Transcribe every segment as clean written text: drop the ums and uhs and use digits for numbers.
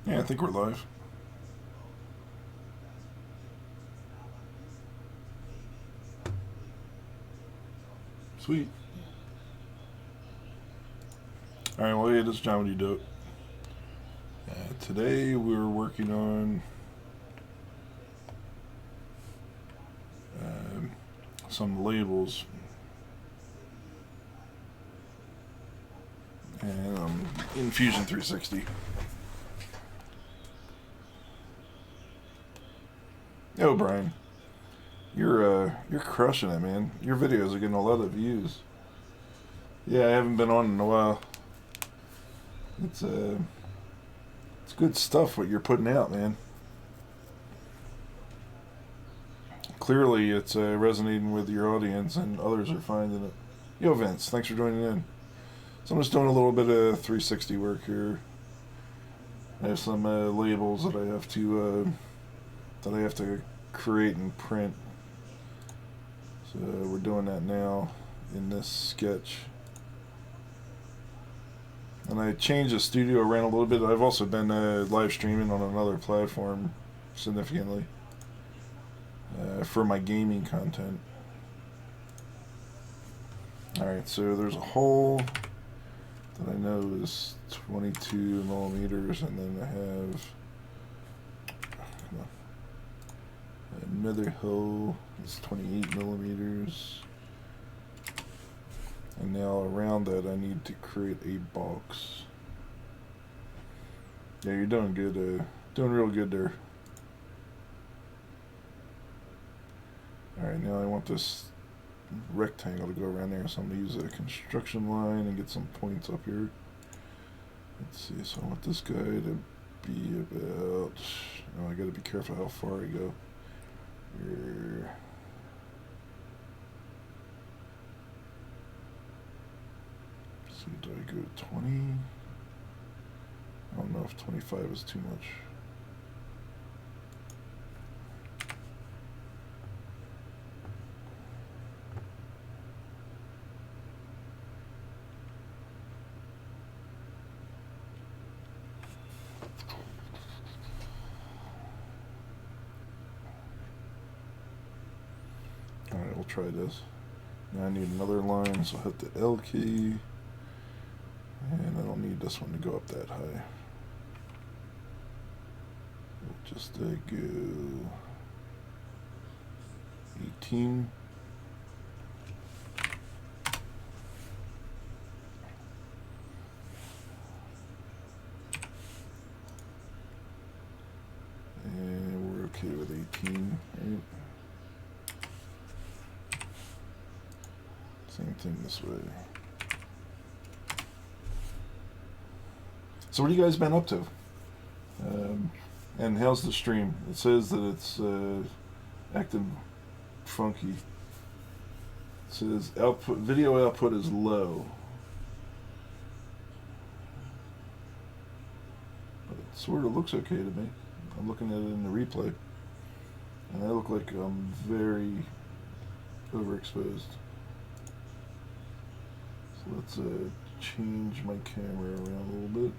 Yeah, I think we're live. Sweet. Alright, well, yeah, this is John. What do you do? Today we're working on some labels. And in Fusion 360. Yo, Brian. You're crushing it, man. Your videos are getting a lot of views. Yeah, I haven't been on in a while. It's good stuff what you're putting out, man. Clearly, it's resonating with your audience, and others are finding it. Yo, Vince, thanks for joining in. So I'm just doing a little bit of 360 work here. I have some labels that I have to create and print. So we're doing that now in this sketch. And I changed the studio around a little bit. I've also been live streaming on another platform significantly for my gaming content. Alright, so there's a hole that I know is 22 millimeters, and then I have another hole that's 28 millimeters. And now around that I need to create a box. Yeah, you're doing good, doing real good there. Alright, now I want this rectangle to go around there, so I'm going to use a construction line and get some points up here. Let's see, so I want this guy to be about, oh, I got to be careful how far I go. Here. So do I go 20? I don't know if 25 is too much. Alright, we'll try this. Now I need another line, so I'll hit the L key. And I don't need this one to go up that high. We'll just go 18. And we're okay with 18, right? Same thing this way. So what have you guys been up to? And how's the stream? It says that it's acting funky. It says video output is low. But it sort of looks okay to me. I'm looking at it in the replay. And I look like I'm very overexposed. So let's change my camera around a little bit.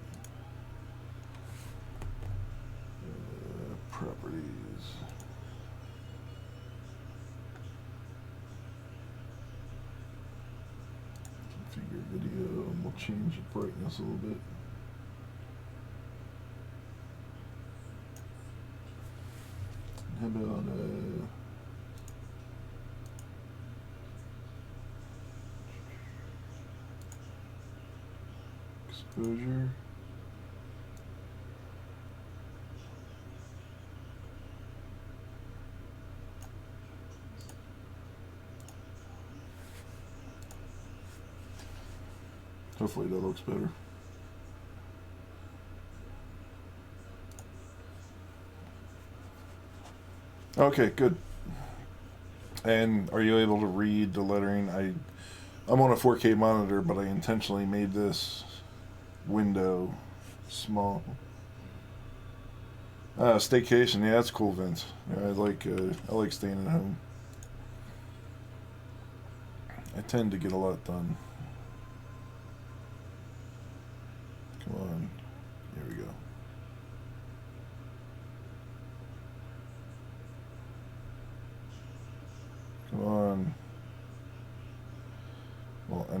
Properties. Configure video, and we'll change the brightness a little bit. How about exposure? Hopefully that looks better. Okay, good. And are you able to read the lettering? I'm on a 4K monitor, but I intentionally made this window small. Staycation, yeah, that's cool, Vince. Yeah, I like staying at home. I tend to get a lot done. Come on. Here we go.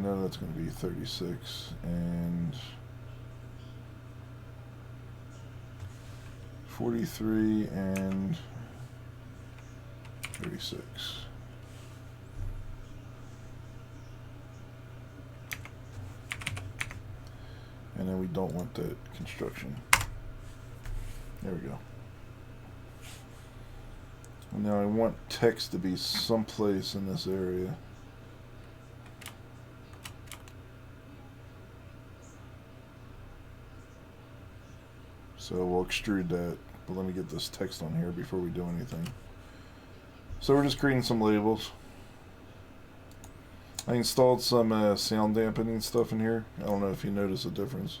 know that's going to be 36 and 43 and 36. And then we don't want that construction. There we go. And now I want text to be someplace in this area. So we'll extrude that, but let me get this text on here before we do anything. So we're just creating some labels. I installed some sound dampening stuff in here. I don't know if you notice a difference.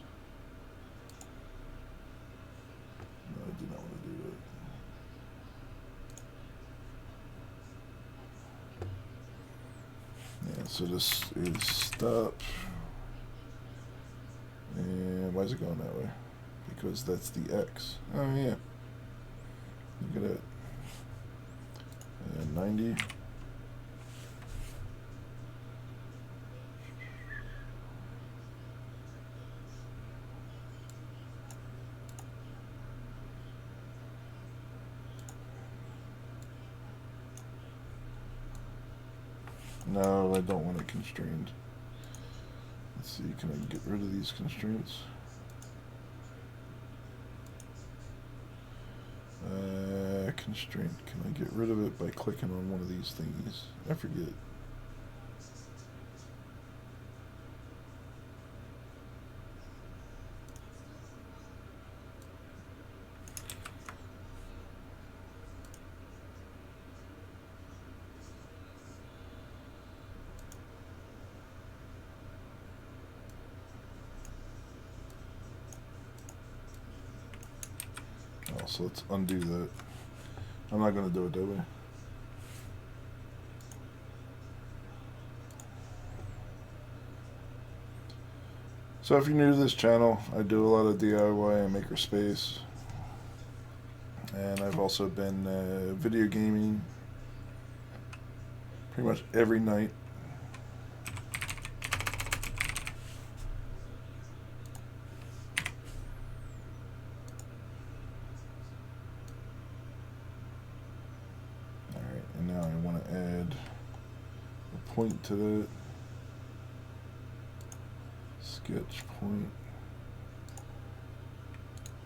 No, I do not want to do that. Yeah, so this is stop. And why is it going that way? Because that's the X. Oh yeah. Look at that. And 90. No, I don't want it constrained. Let's see, can I get rid of these constraints? Constraint. Can I get rid of it by clicking on one of these thingies? I forget. Oh, so let's undo that. I'm not going to do it that way. So if you're new to this channel, I do a lot of DIY and makerspace. And I've also been video gaming pretty much every night. And now I want to add a point to that. Sketch point.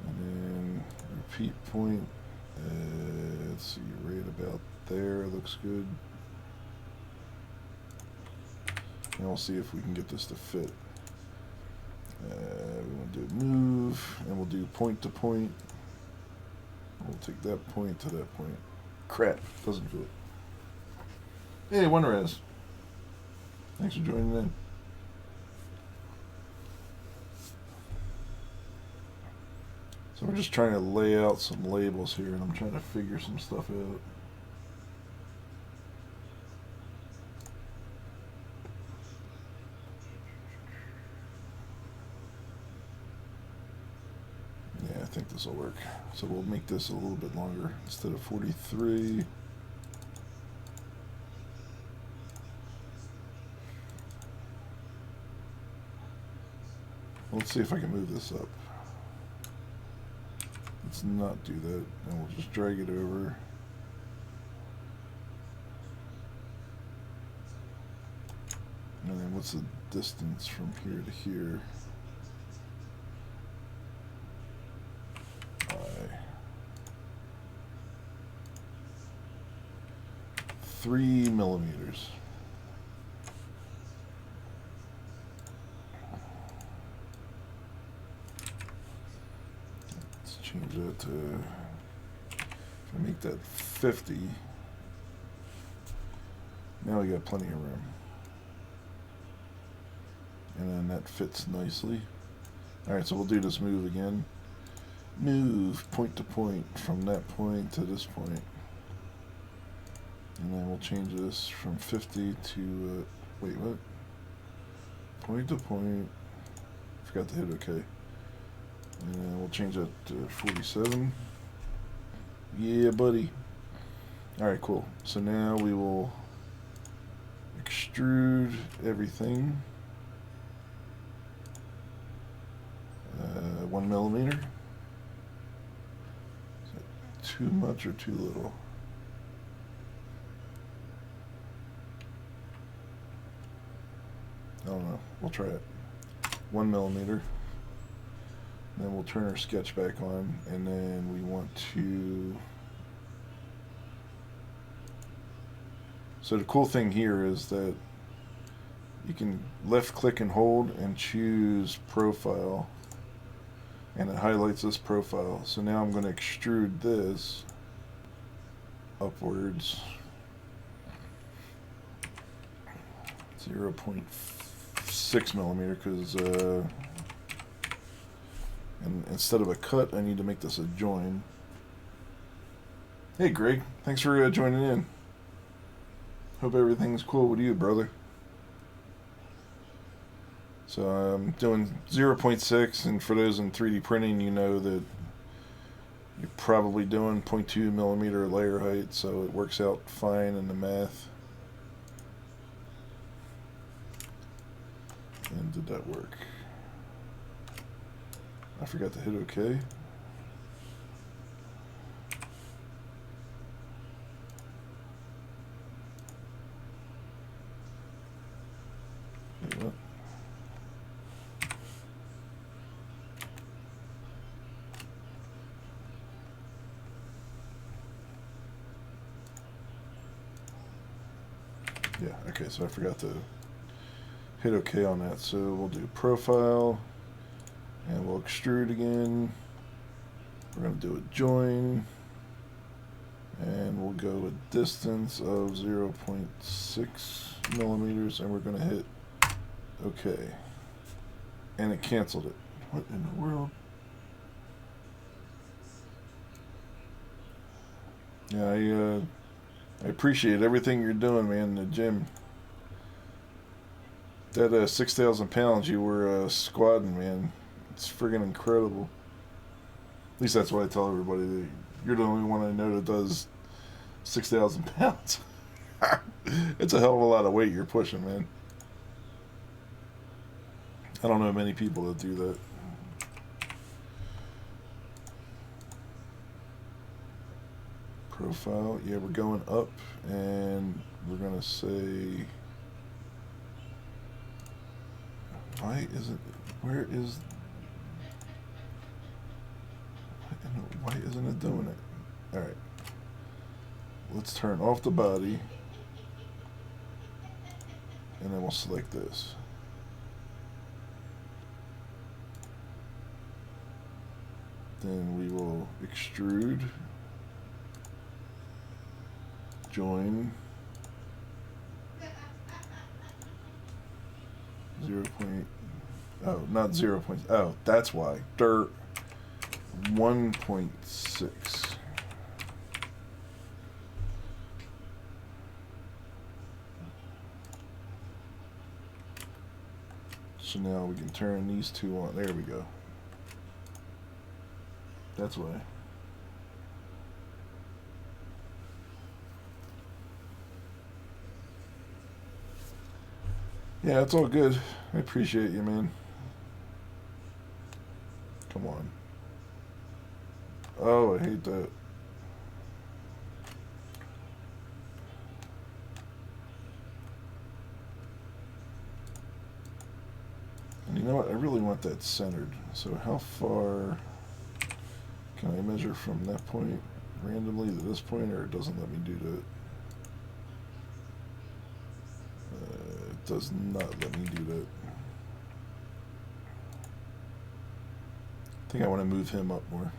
And then repeat point. Let's see, right about there. Looks good. And we'll see if we can get this to fit. We want to do move, and we'll do point to point. We'll take that point to that point. Crap, doesn't fit. Hey, OneRes. Thanks for joining in. So we're just trying to lay out some labels here, and I'm trying to figure some stuff out. Yeah, I think this will work. So we'll make this a little bit longer. Instead of 43, let's see if I can move this up. Let's not do that, and we'll just drag it over. And then what's the distance from here to here? 3 millimeters. Let's change that to, if I make that 50, now we got plenty of room. And then that fits nicely. Alright, so we'll do this move again. Move point to point from that point to this point. And then we'll change this from 50 to, wait, what? Point to point. Forgot to hit OK. And then we'll change that to 47. Yeah, buddy. Alright, cool. So now we will extrude everything. 1 millimeter. Is that too much or too little? I don't know. We'll try it. 1 millimeter. Then we'll turn our sketch back on, and then we want to. So the cool thing here is that you can left click and hold and choose profile, and it highlights this profile. So now I'm going to extrude this upwards 0.6 millimeter because and instead of a cut I need to make this a join. Hey Greg, thanks for joining in. Hope everything's cool with you, brother. So I'm doing 0.6, and for those in 3D printing, you know that you're probably doing 0.2 millimeter layer height, so it works out fine in the math. And did that work? I forgot to hit OK. Wait, what? Yeah, okay, so I forgot to hit OK on that. So we'll do profile, and we'll extrude again. We're going to do a join, and we'll go a distance of 0.6 millimeters, and we're going to hit OK. And it canceled it. What in the world? Yeah, I appreciate everything you're doing, man, in the gym. That 6,000 pounds you were squatting, man, it's friggin' incredible. At least that's what I tell everybody. That you're the only one I know that does 6,000 pounds. It's a hell of a lot of weight you're pushing, man. I don't know many people that do that. Profile, yeah, we're going up, and we're gonna say, why isn't, where is, why isn't it doing it? Alright, let's turn off the body, and then we'll select this. Then we will extrude, join, 0. Oh, not 0. Oh, that's why. Dirt 1.6. So now we can turn these two on. There we go. That's why. Yeah, it's all good. I appreciate you, man. Come on. Oh, I hate that. And you know what? I really want that centered. So how far can I measure from that point randomly to this point, or it doesn't let me do that? It does not let me do that. I think I want to move him up more.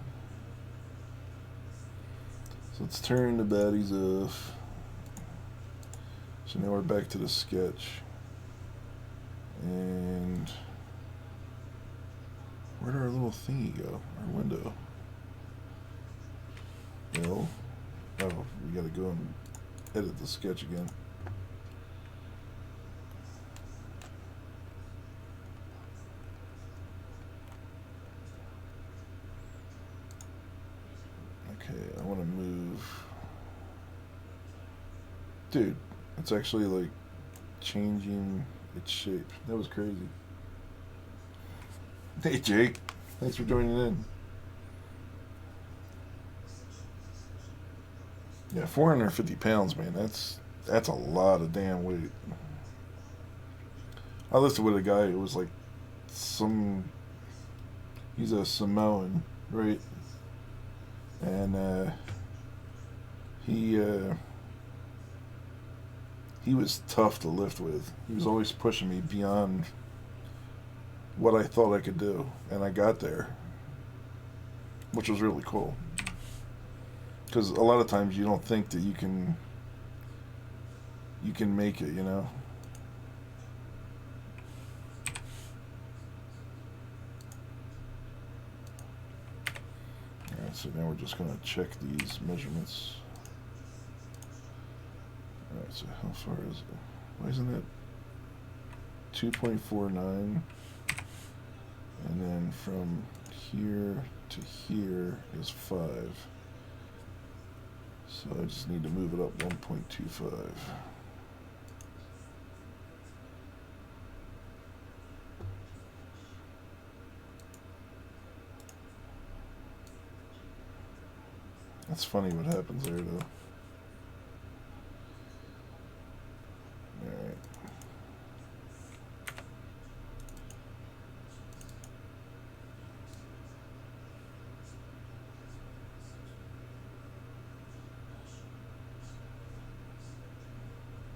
So let's turn the baddies off. So now we're back to the sketch. And where did our little thingy go? Our window. Well, oh, we gotta go and edit the sketch again. Okay, I want to move. Dude, it's actually like changing its shape. That was crazy. Hey, Jake. Thanks for joining in. Yeah, 450 pounds, man. That's a lot of damn weight. I listened with a guy who was like he's a Samoan, right? And he he was tough to lift with. He was always pushing me beyond what I thought I could do, and I got there, which was really cool. Because a lot of times you don't think that you can make it, you know. All right, so now we're just gonna check these measurements. All right, so how far is it? Why isn't it 2.49? And then from here to here is 5. So I just need to move it up 1.25. That's funny what happens there, though. Alright.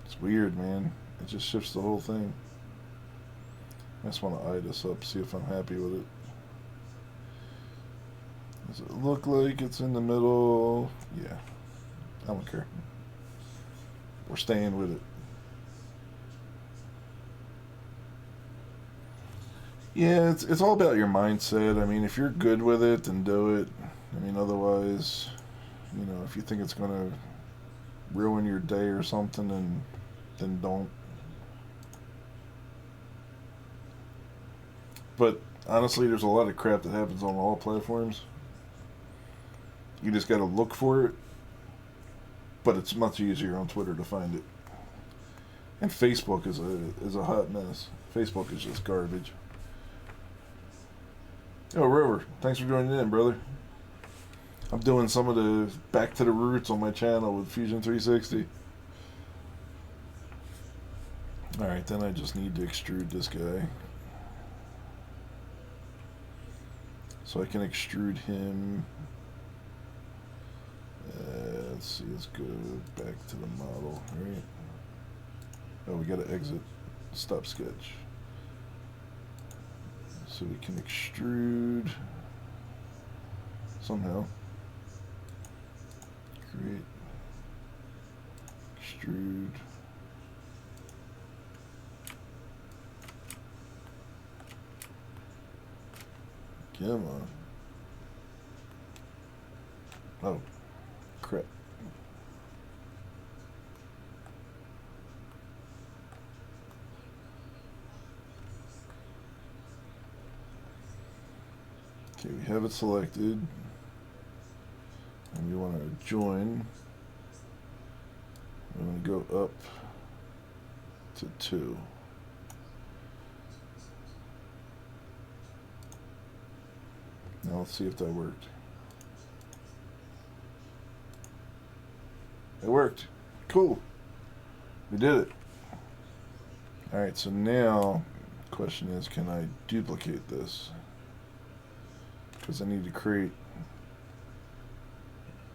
It's weird, man. It just shifts the whole thing. I just want to eye this up, see if I'm happy with it. Does it look like it's in the middle? Yeah. I don't care. We're staying with it. Yeah, it's all about your mindset. I mean, if you're good with it, then do it. I mean, otherwise, you know, if you think it's going to ruin your day or something, then don't. But honestly, there's a lot of crap that happens on all platforms. You just got to look for it. But it's much easier on Twitter to find it. And Facebook is a hot mess. Facebook is just garbage. Yo, Rover, thanks for joining in, brother. I'm doing some of the back to the roots on my channel with Fusion 360. Alright, then I just need to extrude this guy. So I can extrude him. Let's see, let's go back to the model, right? Oh, we gotta exit stop sketch. So we can extrude somehow. Create, extrude. Come on. Oh, crap. Okay, we have it selected. And we want to join. We want to go up to 2. Now let's see if that worked. It worked. Cool. We did it. Alright, so now the question is, can I duplicate this? Because I need to create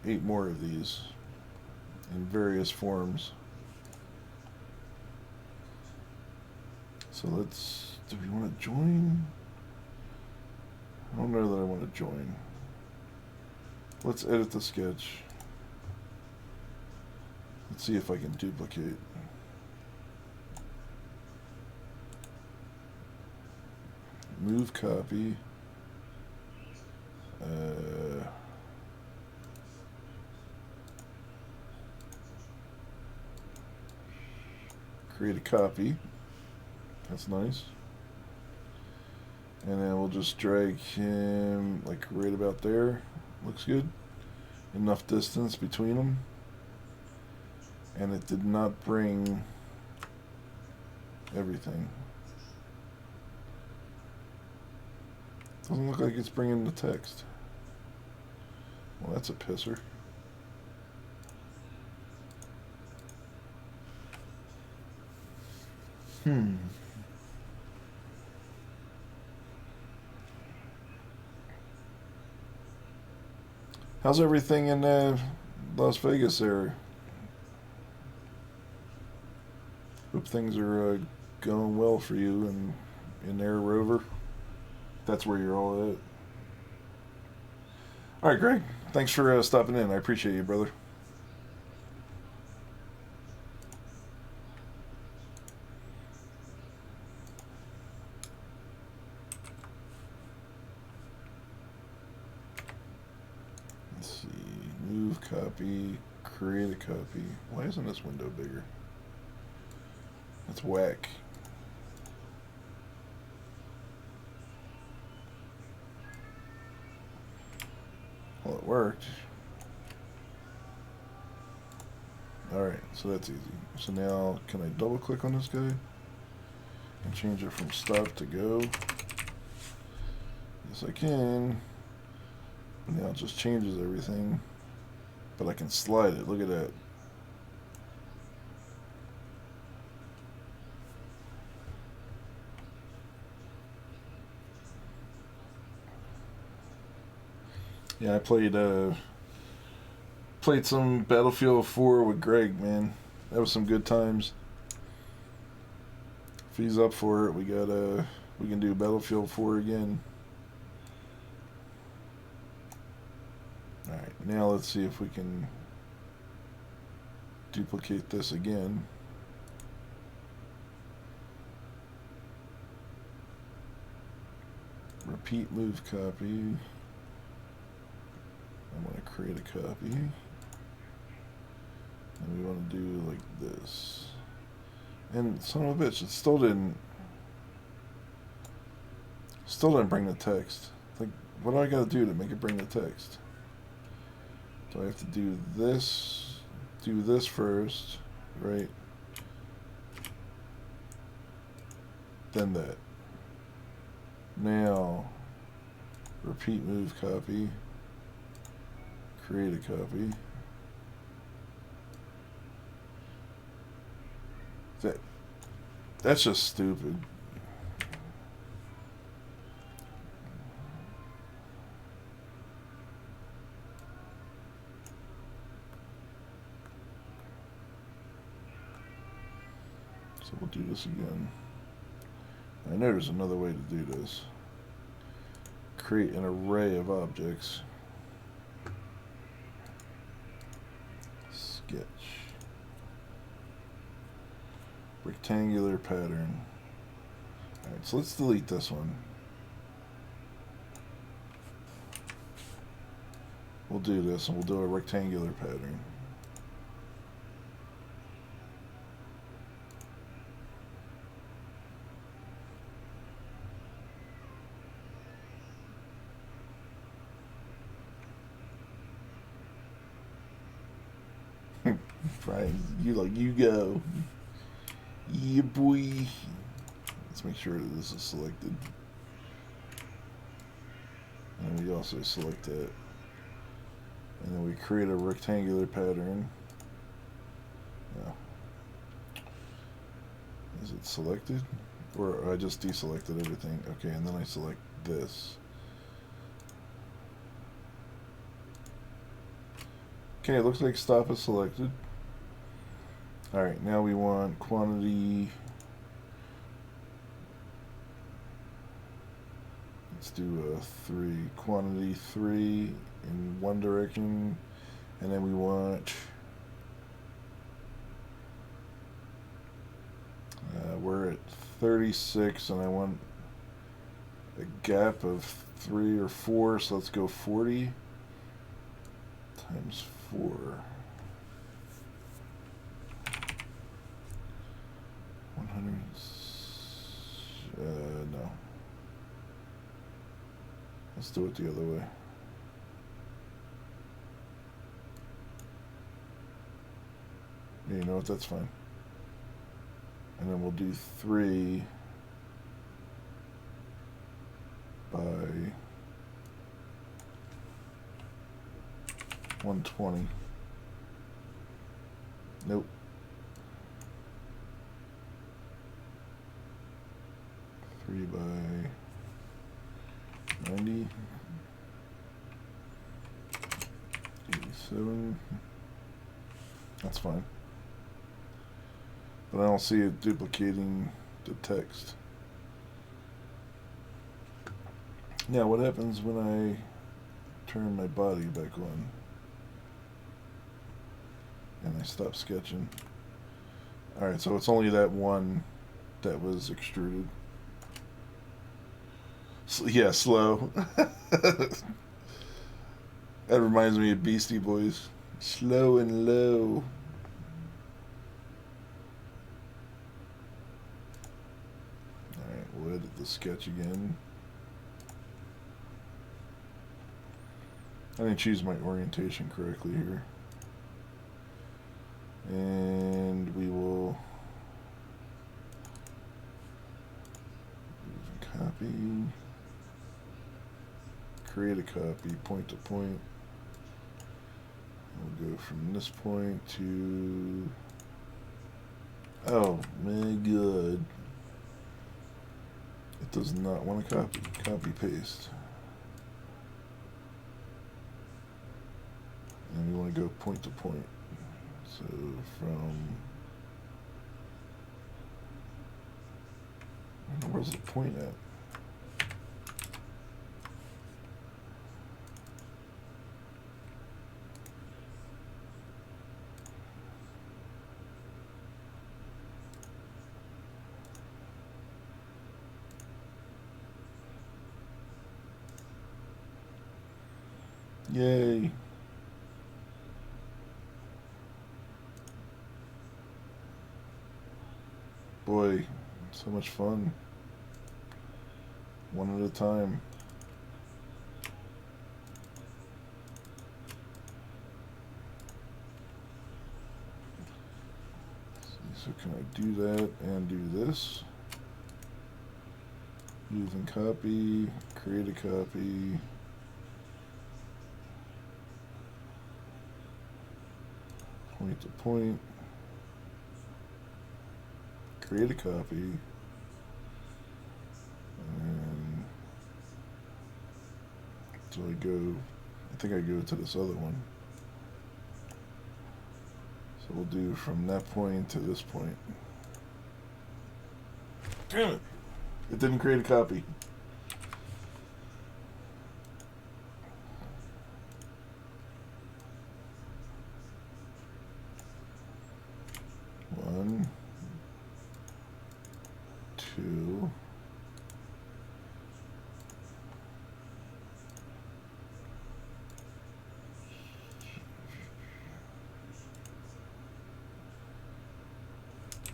8 more of these in various forms. So let's, do we want to join? I don't know that I want to join. Let's edit the sketch. Let's see if I can duplicate. Move copy. Create a copy. That's nice. And then we'll just drag him like right about there. Looks good. Enough distance between them. And it did not bring everything. Doesn't look like it's bringing the text. Well, that's a pisser. How's everything in Las Vegas there? Hope things are going well for you and in Air Rover. That's where you're all at. All right, Greg. Thanks for stopping in. I appreciate you, brother. Let's see. Move copy. Create a copy. Why isn't this window bigger? That's whack. Well, it worked. Alright, so that's easy. So now, can I double click on this guy? And change it from stop to go? Yes, I can. Now it just changes everything. But I can slide it. Look at that. Yeah, I played some Battlefield 4 with Greg, man. That was some good times. If he's up for it, we can do Battlefield 4 again. Alright, now let's see if we can duplicate this again. Repeat move copy. I want to create a copy. And we want to do like this. And son of a bitch, it still didn't bring the text. Like, what do I gotta do to make it bring the text? Do I have to do this first, right? Then that. Now, repeat move copy. Create a copy. That's just stupid. So we'll do this again. I know there's another way to do this. Create an array of objects. Sketch. Rectangular pattern. Alright, so let's delete this one. We'll do this and we'll do a rectangular pattern. Brian, you go. Yeah, boy. Let's make sure that this is selected. And we also select that. And then we create a rectangular pattern. Yeah. Is it selected? Or I just deselected everything. Okay, and then I select this. Okay, it looks like stop is selected. Alright, now we want quantity. Let's do 3. Quantity 3 in one direction. And then we want we're at 36 and I want a gap of 3 or 4, so let's go 40 times 4. 100. No. Let's do it the other way. Yeah, you know what? That's fine. And then we'll do 3 by 120. Nope. 3 by 90. 87. That's fine. But I don't see it duplicating the text. Now, what happens when I turn my body back on and I stop sketching? Alright, so it's only that one that was extruded. So, yeah, slow. That reminds me of Beastie Boys. Slow and low. Alright, we'll edit the sketch again. I didn't choose my orientation correctly here. And we will copy, create a copy, point to point. We'll go from this point to, oh my god, it does not want to copy paste. And we want to go point to point. So from, where's the point at? Yay. Boy, so much fun. One at a time. So can I do that and do this? Using copy, create a copy. Point to point. Create a copy. And so I think I go to this other one. So we'll do from that point to this point. Damn it! It didn't create a copy. One, two.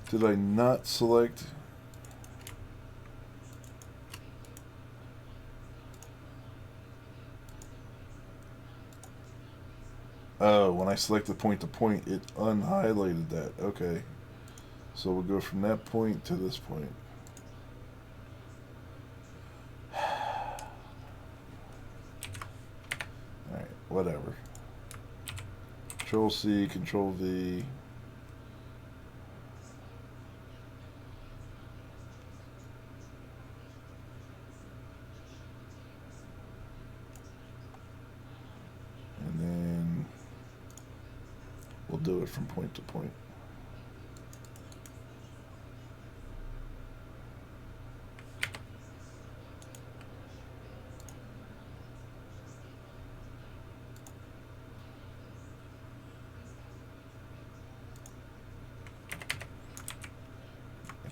Did I not select? Oh, when I selected point to point, it unhighlighted that. Okay. So we'll go from that point to this point. Alright, whatever. Control C, Control V. And then we'll do it from point to point.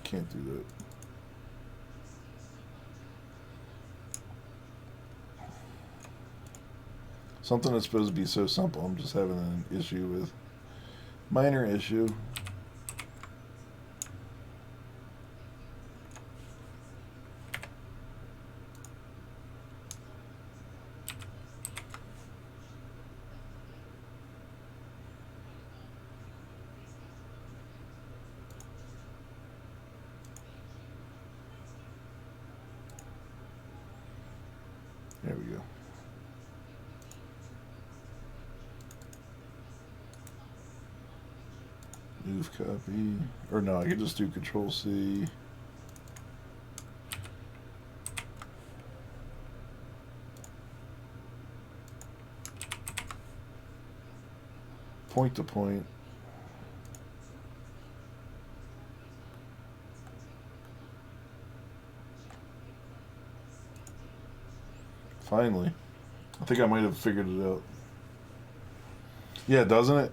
Can't do that. Something that's supposed to be so simple, I'm just having an issue with. Minor issue. There we go. Move copy. Or no, I can just do Control C. Point to point. Finally. I think I might have figured it out. Yeah, doesn't it?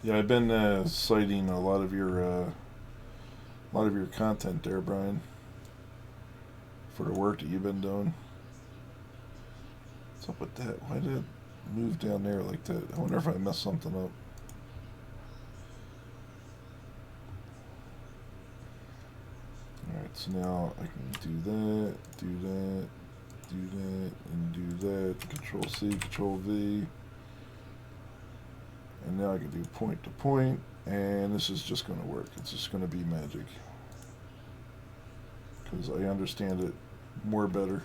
Yeah, I've been citing a lot of your content there, Brian, for the work that you've been doing. What's up with that? Why did it move down there like that? I wonder if I messed something up. Alright, so now I can do that, and do that. Control C, Control V. And now I can do point to point, and this is just going to work. It's just going to be magic. Because I understand it more better.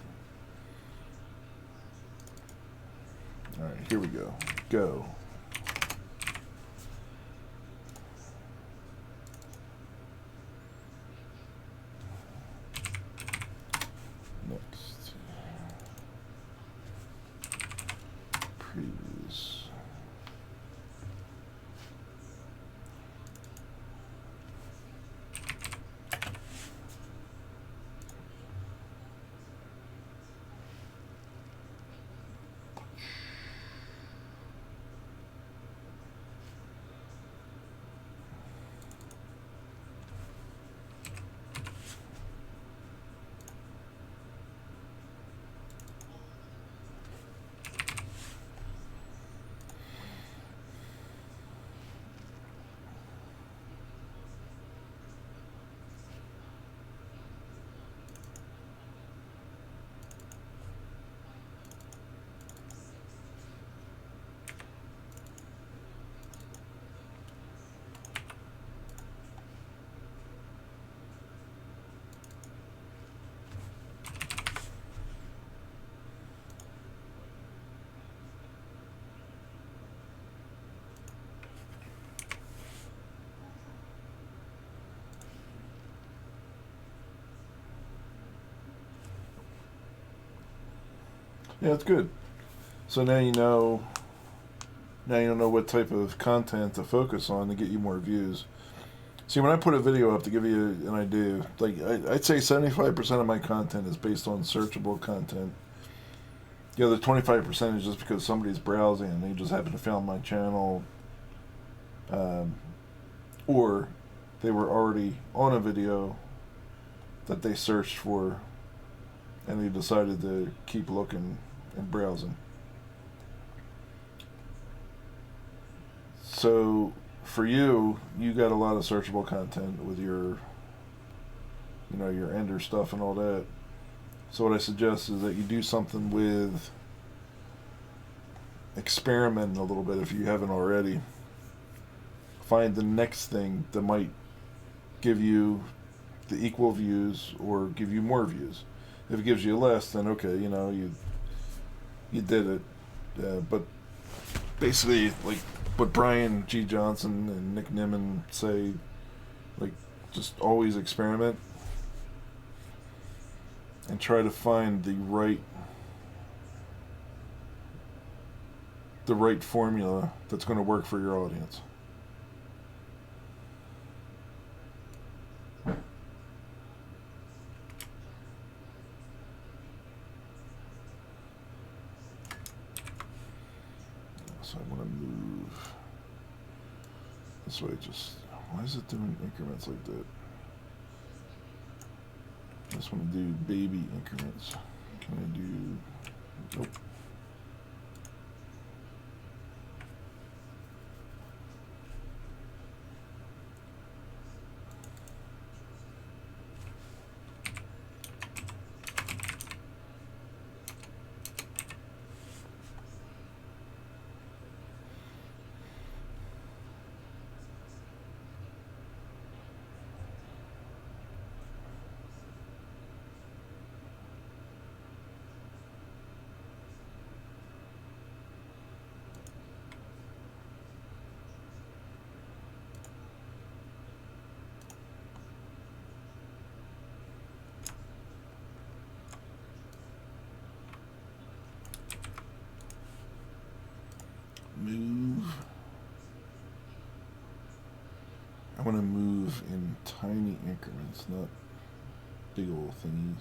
Alright, here we go. Go. Next. Previous. Yeah, it's good. So now you know. Now you know what type of content to focus on to get you more views. See, when I put a video up, to give you an idea, like I'd say 75% of my content is based on searchable content. The other 25% is just because somebody's browsing and they just happen to found my channel, or they were already on a video that they searched for, and they decided to keep looking and browsing. So for you, you got a lot of searchable content with your, your Ender stuff and all that. So what I suggest is that you do something with experimenting a little bit if you haven't already. Find the next thing that might give you the equal views or give you more views. If it gives you less, then okay, you did it. But basically, like what Brian G. Johnson and Nick Nimmin say, like just always experiment and try to find the right formula that's going to work for your audience. So I want to move this way. Why is it doing increments like that? I just want to do baby increments. Can I do? Nope. I want to move in tiny increments, not big old thingies.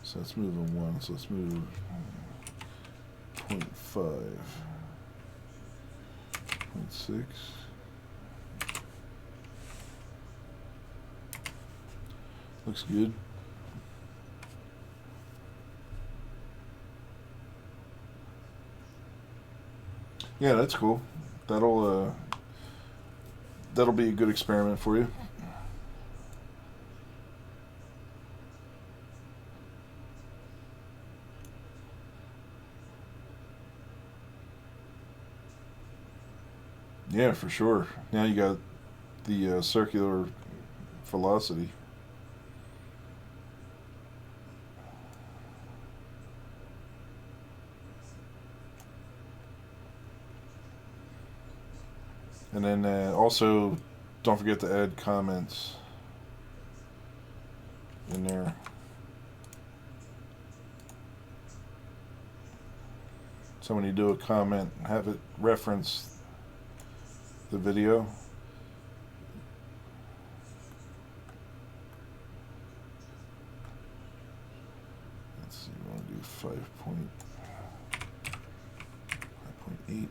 So let's move in 1. So let's move 0.5, 0.6. Looks good. Yeah, that's cool. That'll be a good experiment for you. Yeah, for sure. Now you got the circular velocity. And then also, don't forget to add comments in there. So when you do a comment, have it reference the video. Let's see, we want to do 5.8.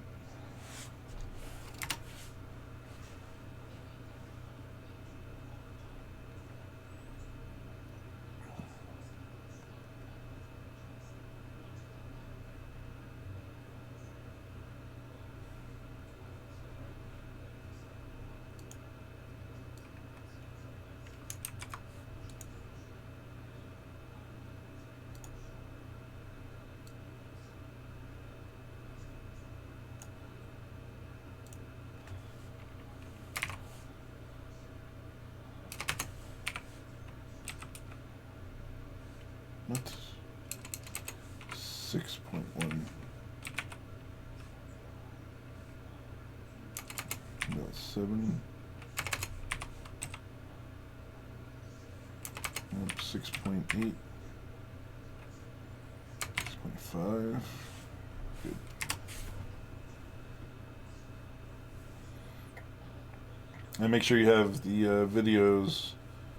What? 6.1. About 7. 6.8. 6.5. Good. And make sure you have the videos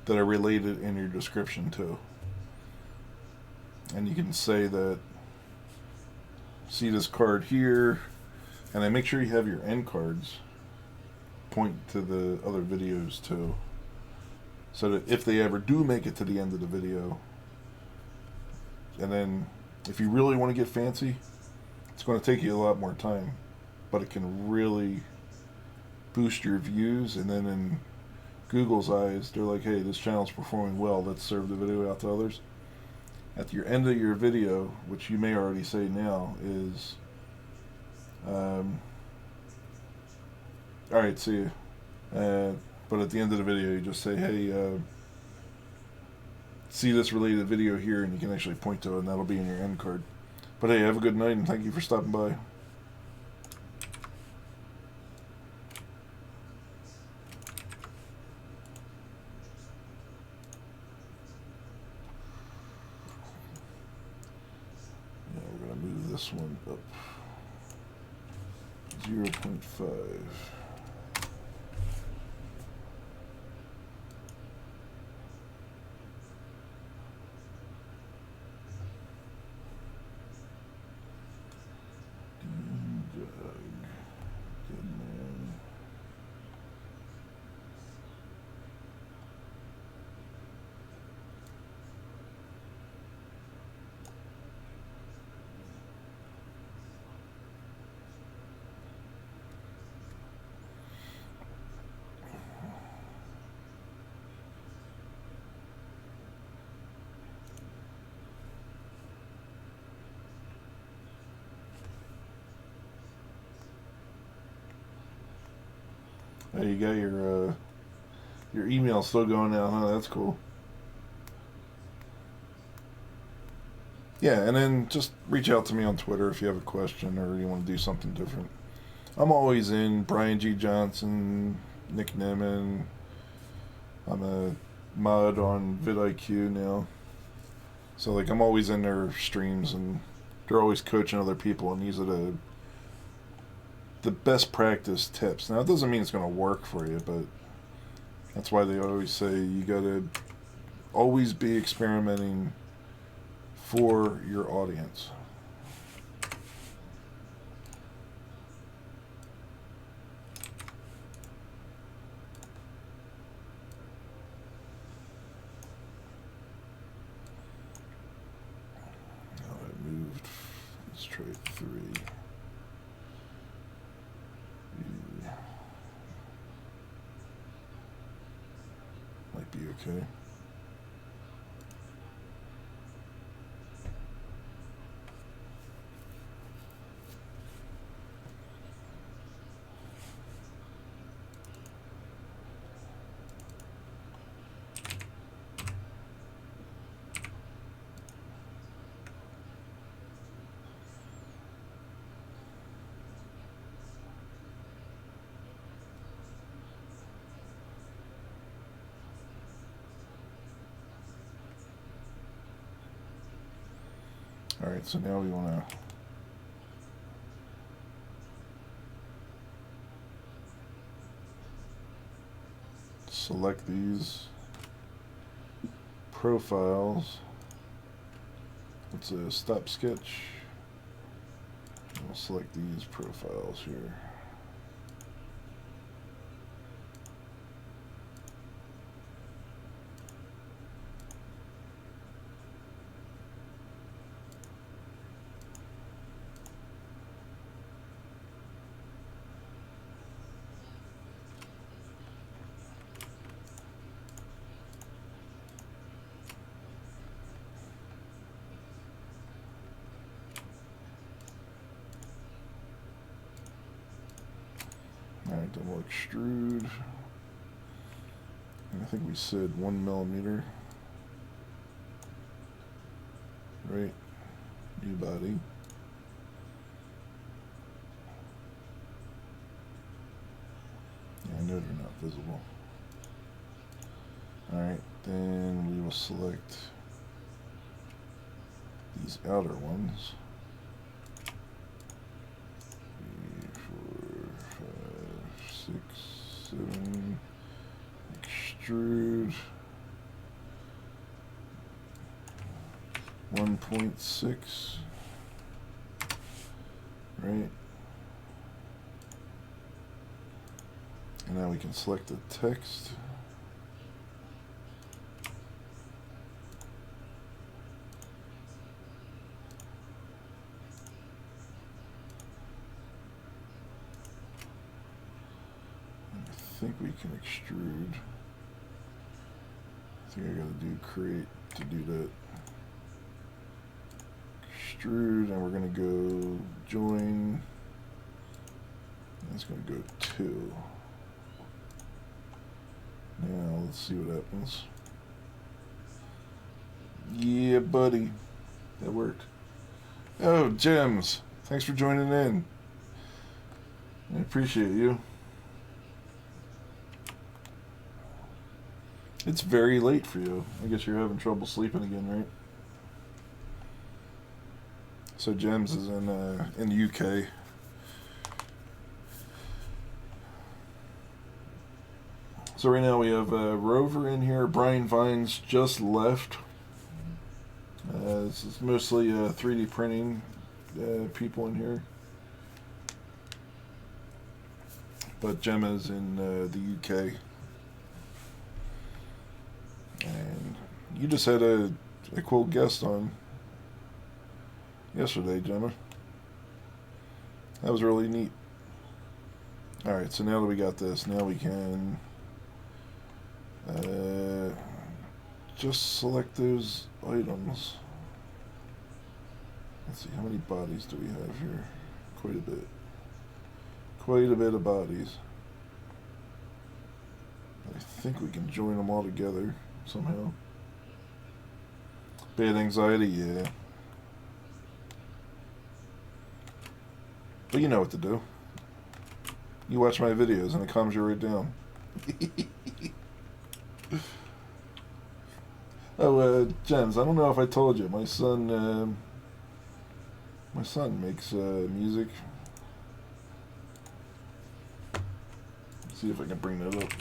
that are related in your description too. And you can say that, see this card here, and then make sure you have your end cards point to the other videos too, so that if they ever do make it to the end of the video, and then if you really want to get fancy, it's going to take you a lot more time, but it can really boost your views. And then in Google's eyes, they're like, hey, this channel's performing well, let's serve the video out to others. At your end of your video, which you may already say now, is alright, see you. But at the end of the video, you just say, hey, see this related video here, and you can actually point to it, and that'll be in your end card. But hey, have a good night, and thank you for stopping by. Move this one up 0.5. Good man. Oh, you got your email still going now, huh? That's cool. Yeah, and then just reach out to me on Twitter if you have a question or you want to do something different. I'm always in. Brian G. Johnson, Nick Nemon. I'm a mod on vidIQ now. So like I'm always in their streams, and they're always coaching other people, and these are the best practice tips. Now, it doesn't mean it's going to work for you, but that's why they always say you got to always be experimenting for your audience. Now I moved. Let's try 3. Might be okay. Alright, so now we want to select these profiles. It's a stop sketch. We'll select these profiles here. Alright, then we'll extrude. And I think we said 1 millimeter. Right? New body. Yeah, I know they're not visible. Alright, then we will select these outer ones. 6, 7, extrude 1.6, right? And now we can select the text. I think we can extrude. I think I gotta do create to do that. Extrude, and we're gonna go join. That's gonna go 2. Now let's see what happens. Yeah, buddy, that worked. Oh, Gems, thanks for joining in. I appreciate you. It's very late for you. I guess you're having trouble sleeping again, right? So Gems is in the UK. So right now we have Rover in here. Brian Vines just left. This is mostly 3D printing people in here. But Gemma's in the UK. And you just had a cool guest on yesterday, Gemma. That was really neat. Alright, so now that we got this, now we can just select those items. Let's see, how many bodies do we have here? Quite a bit. Quite a bit of bodies. I think we can join them all together somehow. Bad anxiety, yeah. But you know what to do. You watch my videos and it calms you right down. Oh, Gems, I don't know if I told you, my son makes music. See if I can bring that up.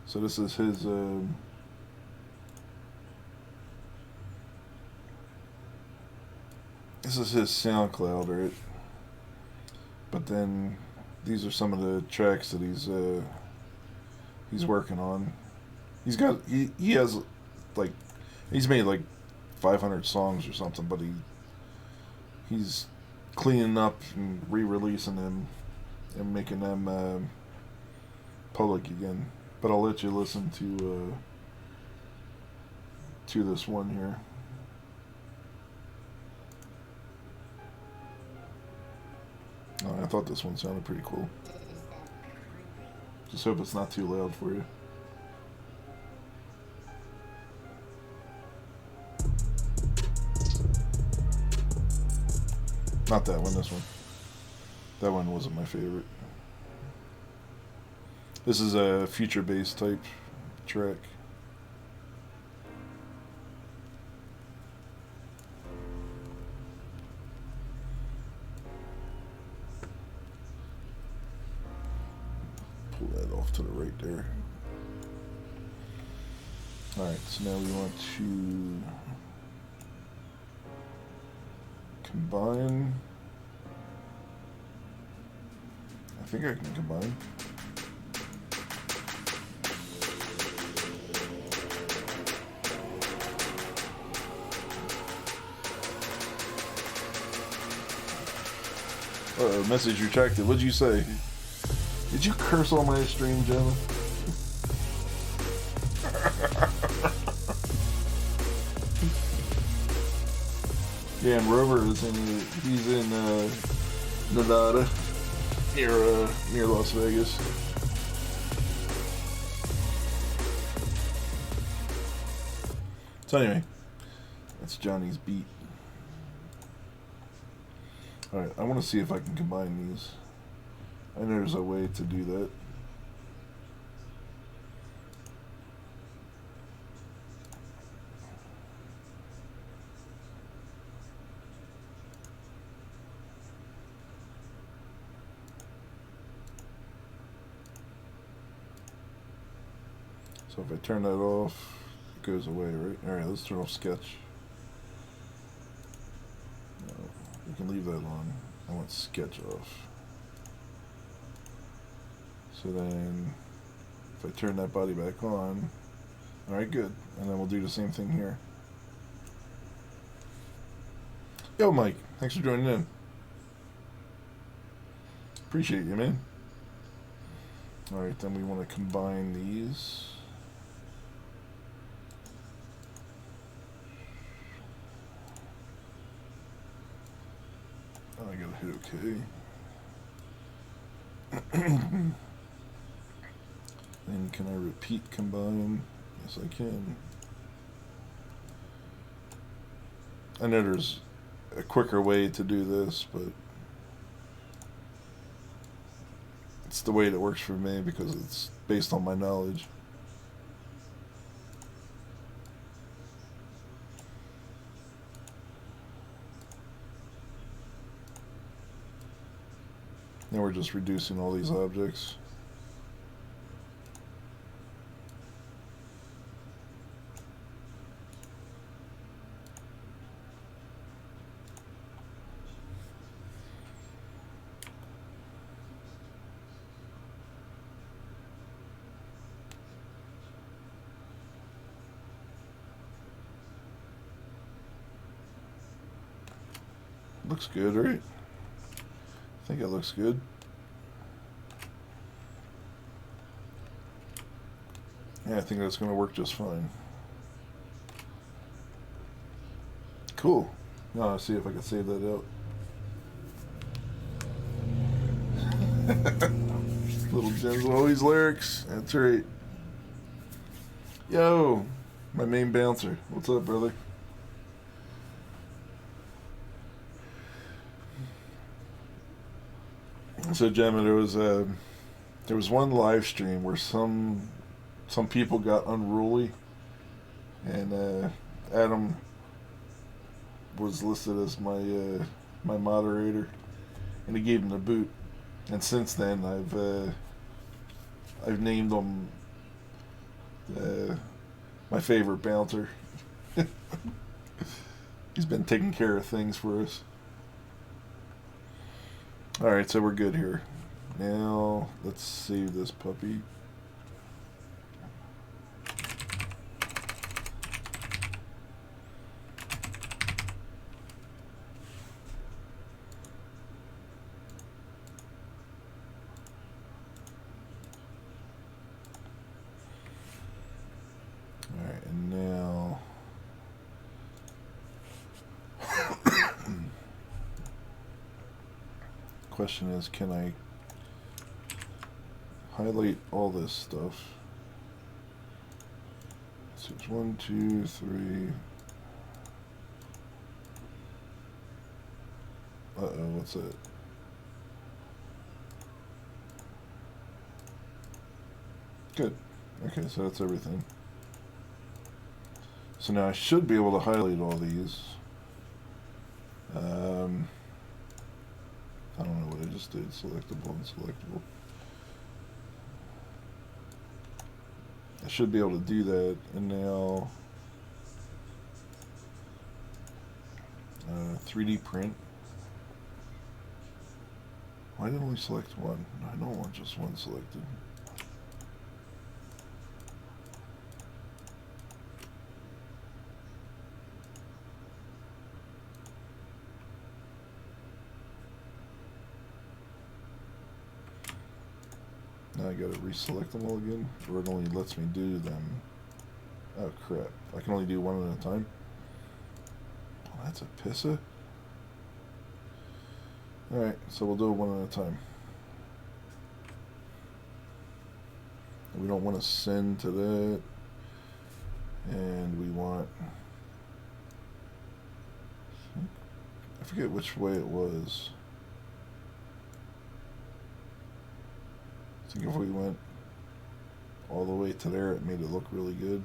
So this is his SoundCloud, right? But then these are some of the tracks that he's working on. He has like he's made like 500 songs or something, but he's cleaning up and re-releasing them and making them public again. But I'll let you listen to this one here. Oh, I thought this one sounded pretty cool. Just hope it's not too loud for you. Not that one, this one. That one wasn't my favorite. This is a future bass type track. Pull that off to the right there. Alright, so now we want to combine. I think I can combine. Message retracted. What'd you say? Did you curse on my stream, Gemma? Yeah, and Rover is he's in Nevada, near Las Vegas. So anyway, that's Johnny's beat. Alright, I want to see if I can combine these. I know there's a way to do that. So if I turn that off, it goes away, right? Alright, let's turn off sketch. No, we can leave that on. I want sketch off. So then, if I turn that body back on, alright, good. And then we'll do the same thing here. Yo, Mike, thanks for joining in. Appreciate you, man. Alright, then we want to combine these. Oh, I gotta hit OK. And can I repeat combine? Yes, I can. I know there's a quicker way to do this, but it's the way that works for me because it's based on my knowledge. Now we're just reducing all these objects. Looks good, right? I think it looks good. Yeah, I think that's going to work just fine. Cool. Now I'll see if I can save that out. Little Jim's always lyrics. That's right. Yo, my main bouncer. What's up, brother? So, Gemma, there was one live stream where some people got unruly And Adam was listed as my moderator, and he gave him the boot. And since then, I've named him my favorite bouncer. He's been taking care of things for us. Alright, so we're good here. Now, let's save this puppy. Alright, and now... question is, can I highlight all this stuff? So it's 1, 2, 3. Uh-oh, what's that? Good. Okay, so that's everything. So now I should be able to highlight all these. I don't know what I just did. Selectable and selectable. I should be able to do that. And now 3D print. Why didn't we select one? I don't want just one selected. Now I gotta reselect them all again, or it only lets me do them. Oh crap, I can only do one at a time? Oh, that's a pissa. Alright, so we'll do it one at a time. We don't want to send to that. And we want... I forget which way it was. I think if we went all the way to there, it made it look really good.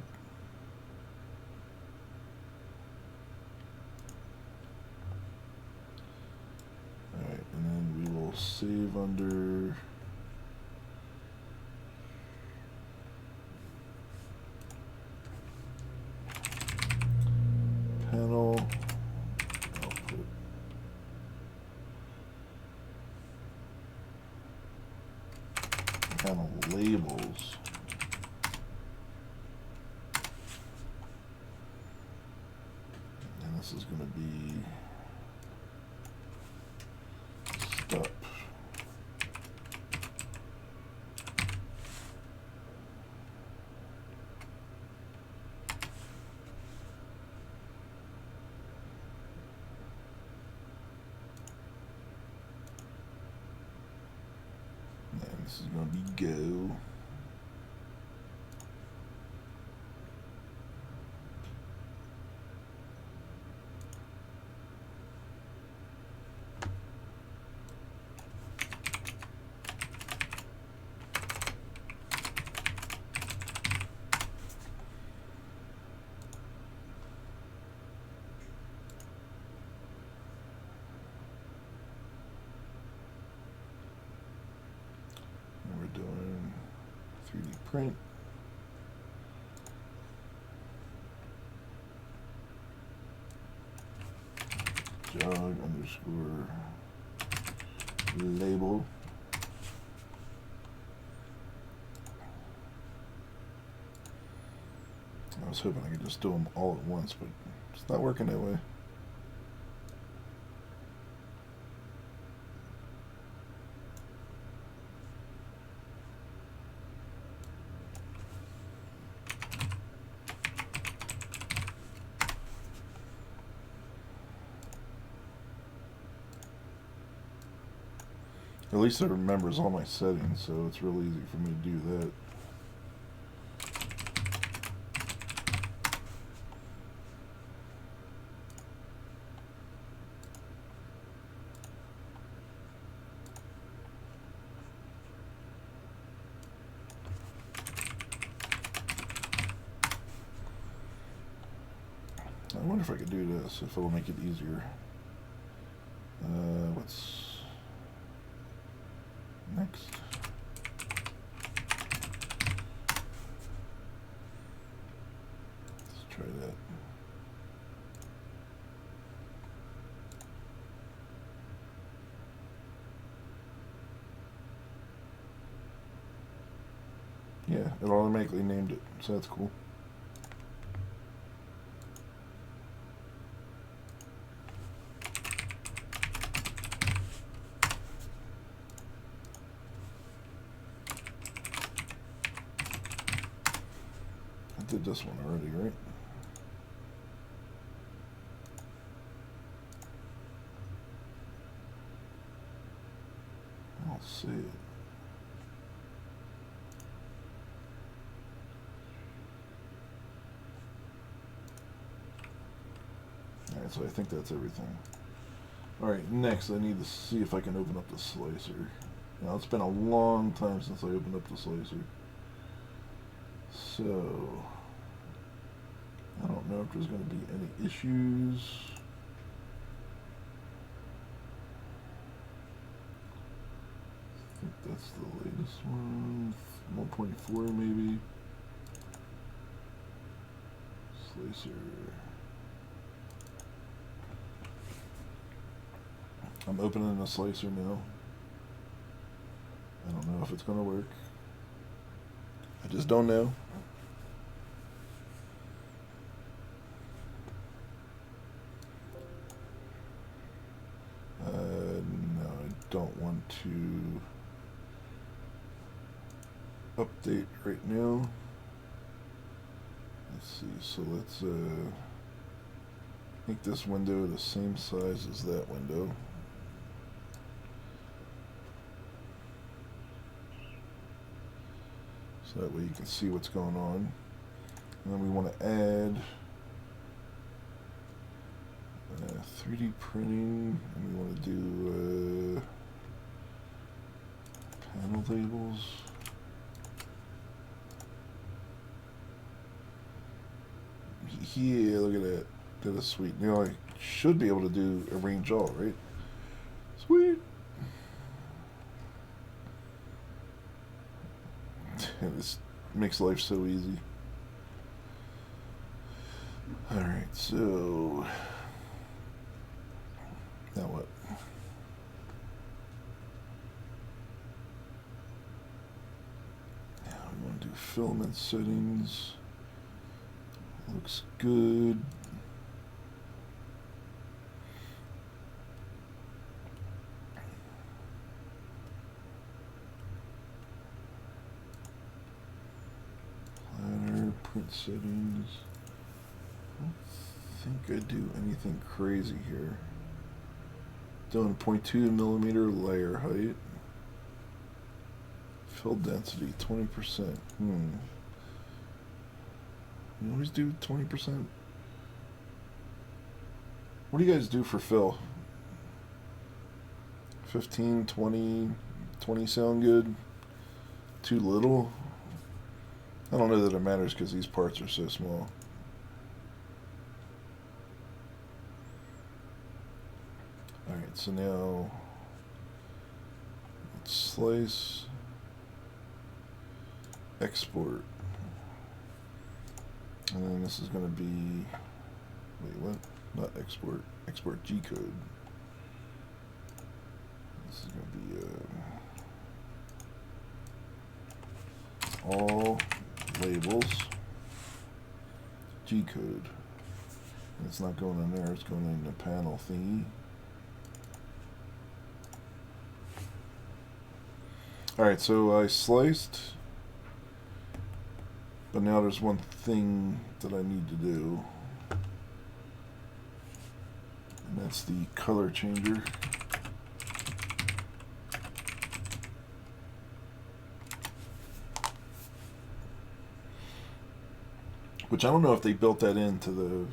Alright, and then we will save under... panel output. Panel labels. And this is going to be stop. And this is going to be go. And we're doing 3D print. Jog underscore label. I was hoping I could just do them all at once, but it's not working that way. At least it remembers all my settings, so it's real easy for me to do that. I wonder if I could do this, if it'll make it easier. What's next? Let's try that. Yeah, it automatically named it, so that's cool. I did this one already, right? I'll see it. Alright, so I think that's everything. Alright, next I need to see if I can open up the slicer. Now, it's been a long time since I opened up the slicer. So, I don't know if there's going to be any issues. I think that's the latest one. 1.4 maybe. Slicer. I'm opening the slicer now. I don't know if it's going to work. I just don't know. No, I don't want to update right now. Let's see, so let's make this window the same size as that window. So that way you can see what's going on. And then we want to add 3D printing, and we want to do panel labels. Yeah, look at that. That is sweet. You know, I should be able to do arrange all, right? Sweet. This makes life so easy. Alright, so now what? Now we want to do filament settings. Looks good. Print settings. I don't think I do anything crazy here. Doing 0.2 millimeter layer height. Fill density 20%. You always do 20%. What do you guys do for fill? 15, 20, 20 sound good? Too little? I don't know that it matters because these parts are so small. Alright, so now let's slice, export, and then this is going to be, wait, what? Not export, export G-code. This is going to be all labels, G-code. It's not going in there, it's going in the panel thingy. Alright, so I sliced, but now there's one thing that I need to do, and that's the color changer. Which I don't know if they built that into the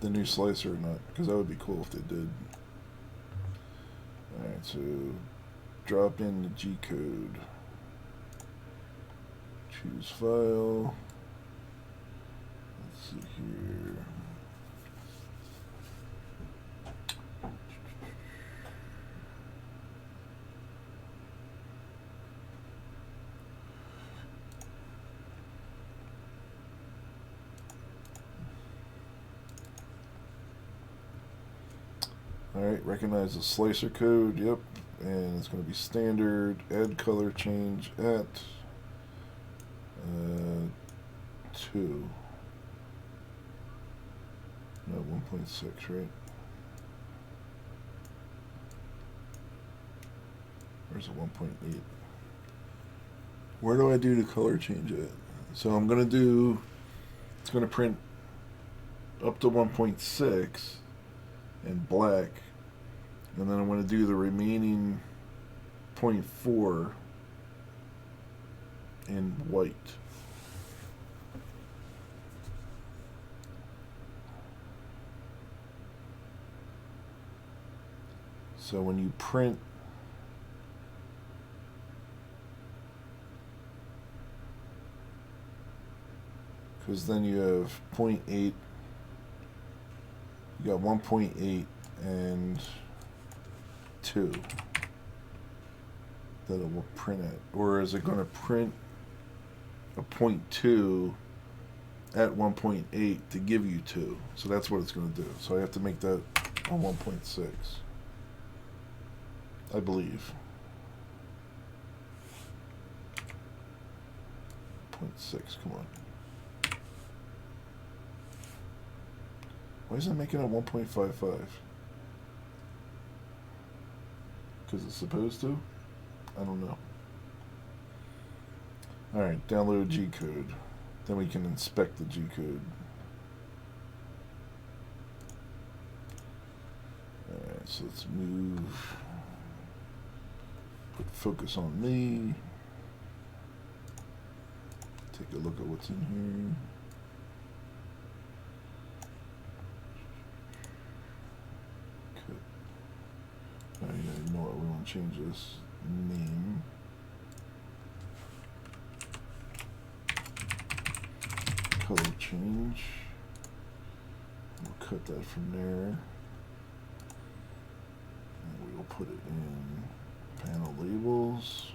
new slicer or not, because that would be cool if they did. Alright, so drop in the G code. Choose file. Let's see here. Alright, recognize the slicer code, yep, and it's going to be standard, add color change at 2. No, 1.6, right? Where's the 1.8? Where do I do the color change at? So I'm going to do, it's going to print up to 1.6 in black, and then I'm going to do the remaining 0.4 in white. So when you print because then you have 0.8, you got 1.8 and 2 that it will print at. Or is it going to print a 0.2 at 1.8 to give you 2? So that's what it's going to do. So I have to make that on 1.6, I believe. 0.6, come on. Why is it making it 1.55? Because it's supposed to? I don't know. Alright, download G-code. Then we can inspect the G-code. Alright, so let's move. Put focus on me. Take a look at what's in here. Oh, yeah, you know what? We want to change this name. Color change. We'll cut that from there. And we will put it in panel labels.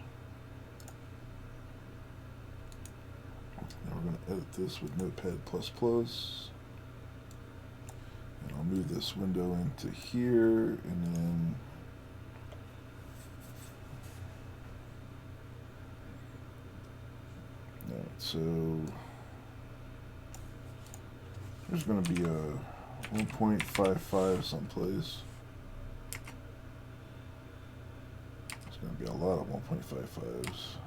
Now we're going to edit this with Notepad++. And I'll move this window into here, and then so there's going to be a 1.55 someplace. There's going to be a lot of 1.55s.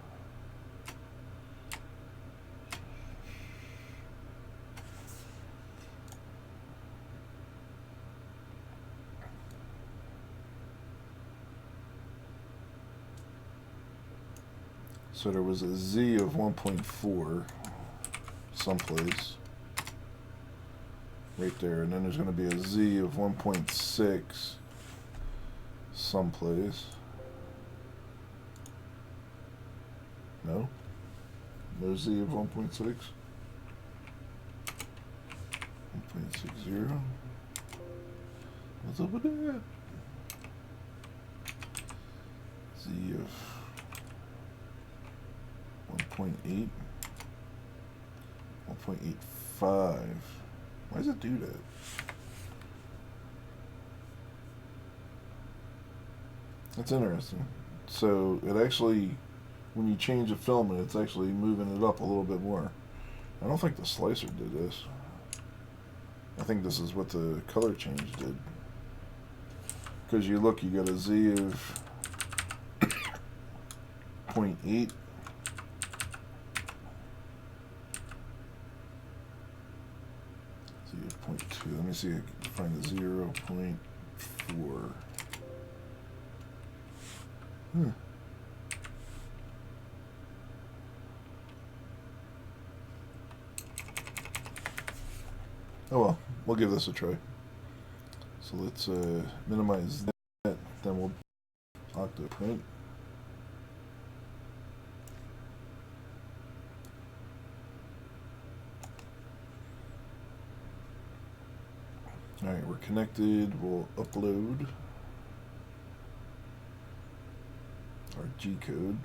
So there was a Z of 1.4 someplace right there, and then there's going to be a Z of 1.6 someplace. No? No Z of 1.6? 1.60? What's up with that? Z of 1.8, 1.85. Why does it do that? That's interesting. So it actually, when you change the filament, it's actually moving it up a little bit more. I don't think the slicer did this. I think this is what the color change did. Because you look, you got a Z of 0.8. Z of 0.2. Let me see if I can find the 0.4. Oh well, we'll give this a try. So let's minimize that, then we'll octo print. Alright, we're connected. We'll upload our G code.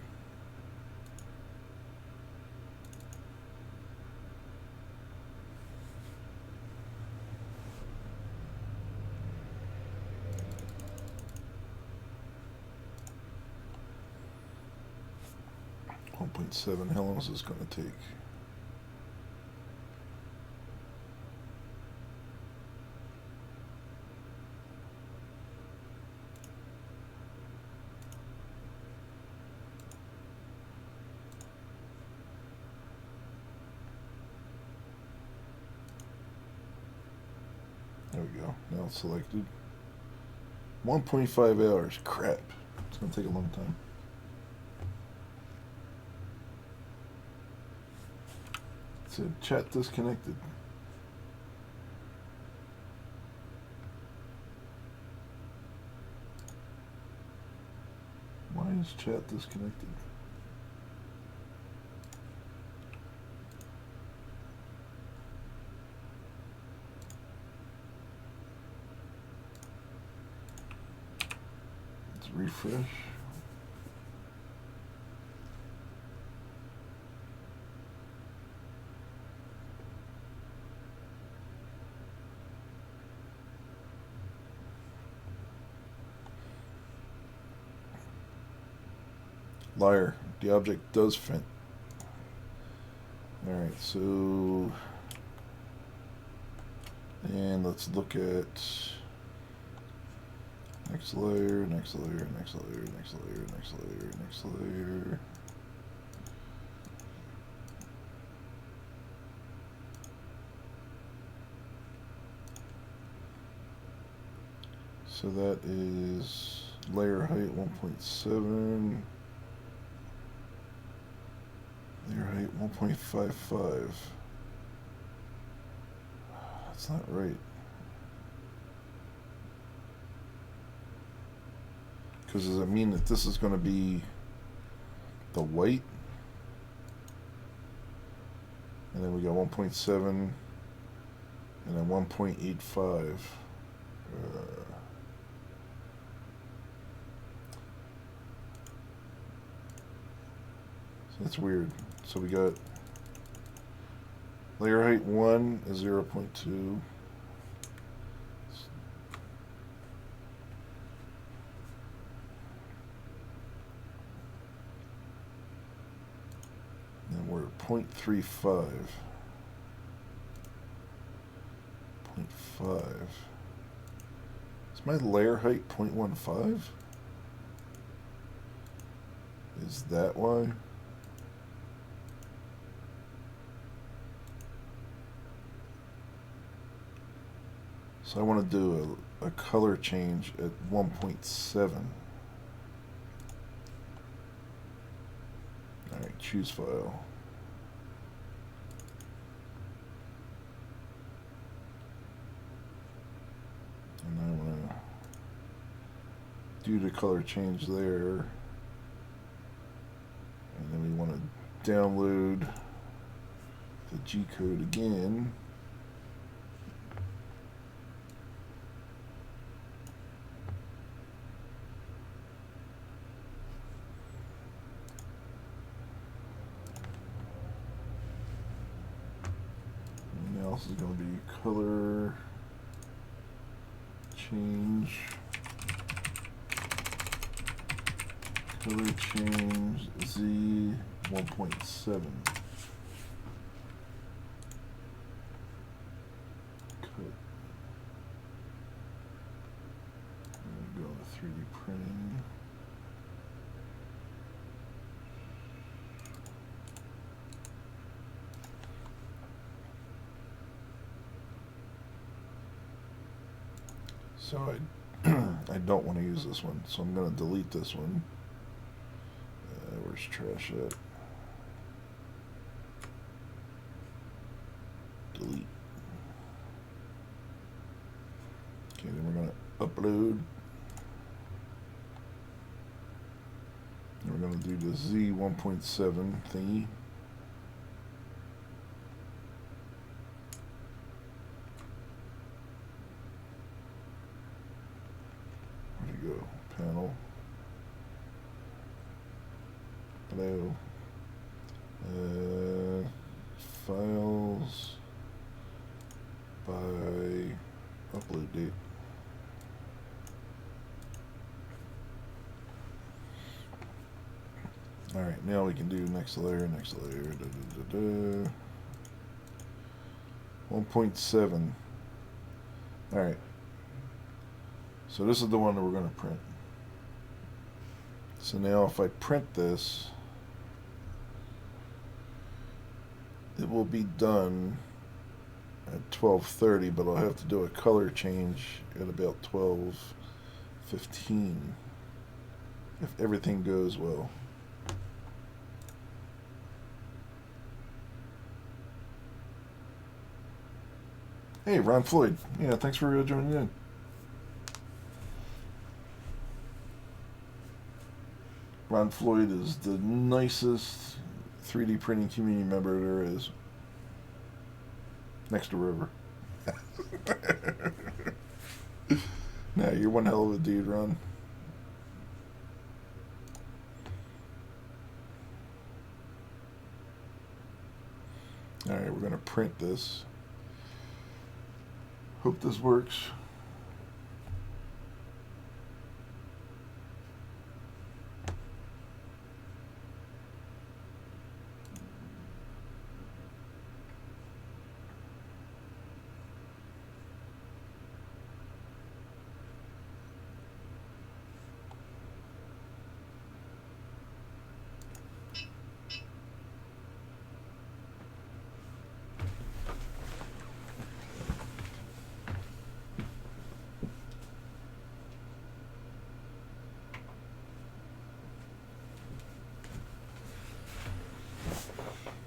.7, how long is this going to take? There we go. Now it's selected. 1.5 hours. Crap. It's going to take a long time. It said chat disconnected. Why is chat disconnected? Let's refresh. Liar. The object does fit. Alright, so... And let's look at... Next layer, next layer, next layer, next layer, next layer, next layer. So that is layer height 1.7. Layer height 1.55. That's not right. Because does it mean that this is going to be the white? And then we got 1.7 and then 1.85. So that's weird. So we got layer height 1 is 0.2. And we're at 0.35. 0.5. Is my layer height 0.15? Is that why? So I want to do a color change at 1.7. Alright, choose file. And I want to do the color change there. And then we want to download the G code again. This is going to be color change Z 1.7. Cut. Go to 3D printing. So I don't want to use this one, so I'm going to delete this one. Where's trash at? Delete. Okay, then we're going to upload. And we're going to do the Z 1.7 thingy. we go? Panel. Hello. Files by upload date. Alright, now we can do next layer, next layer. 1.7. Alright. So this is the one that we're going to print. So now if I print this, it will be done at 12:30, but I'll have to do a color change at about 12:15 if everything goes well. Hey, Ron Floyd. Yeah, thanks for joining in. Ron Floyd is the nicest 3D printing community member there is. Next to River. Nah, you're one hell of a dude, Ron. Alright, we're going to print this. Hope this works.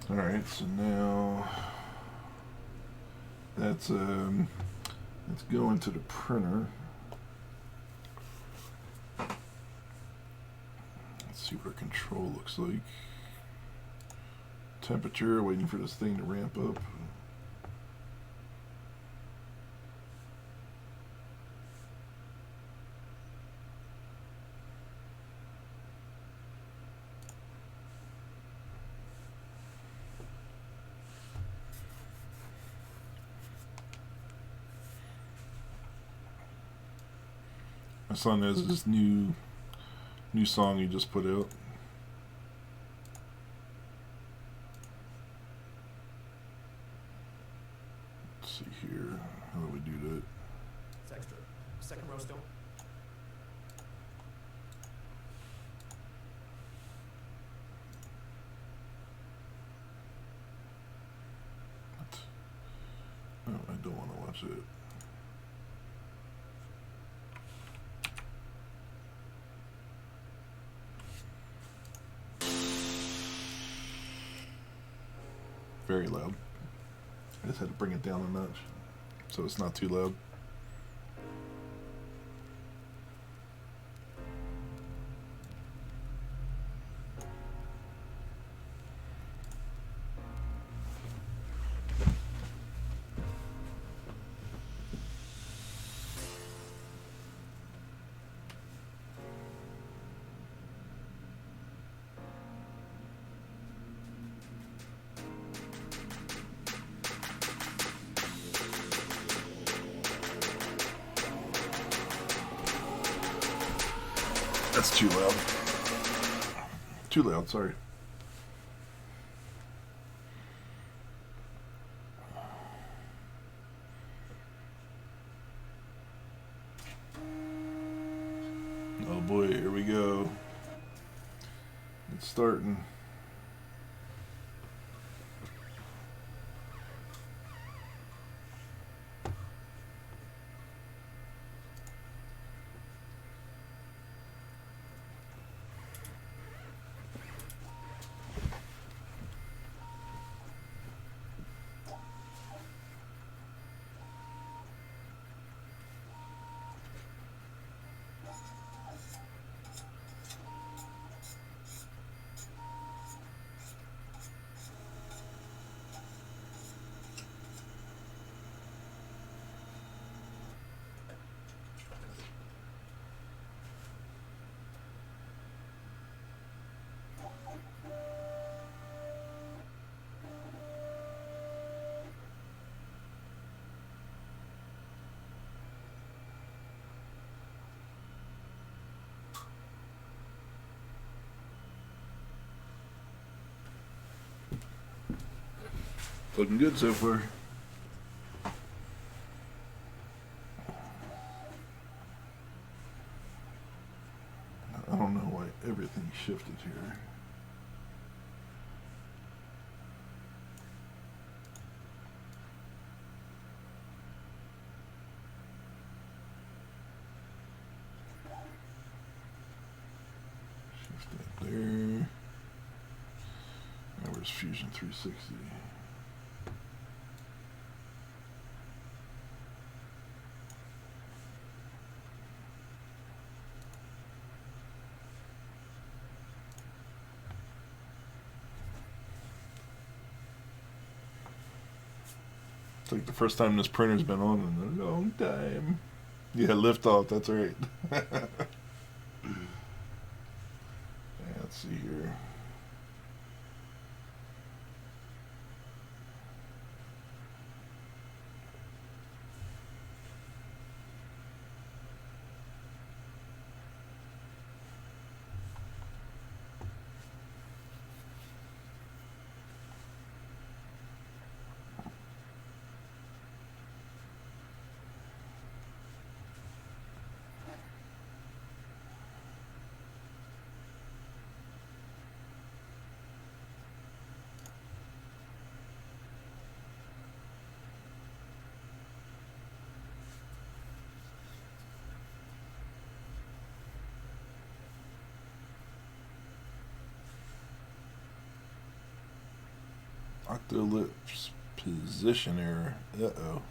Alright, so now that's let's go into the printer. Let's see what our control looks like. Temperature, waiting for this thing to ramp up. My son has this new song he just put out. Let's see here. How do we do that? It's extra. Second row still. What? Oh, I don't want to watch it. Very loud. I just had to bring it down a notch so it's not too loud. That's too loud. Too loud, sorry. Oh boy, here we go. It's starting. Looking good so far. I don't know why everything shifted here. Shift that there. Now where's Fusion 360? It's like the first time this printer's been on in a long time. Yeah, lift off, that's right. Yeah, let's see here. Octolip's position error. Uh-oh.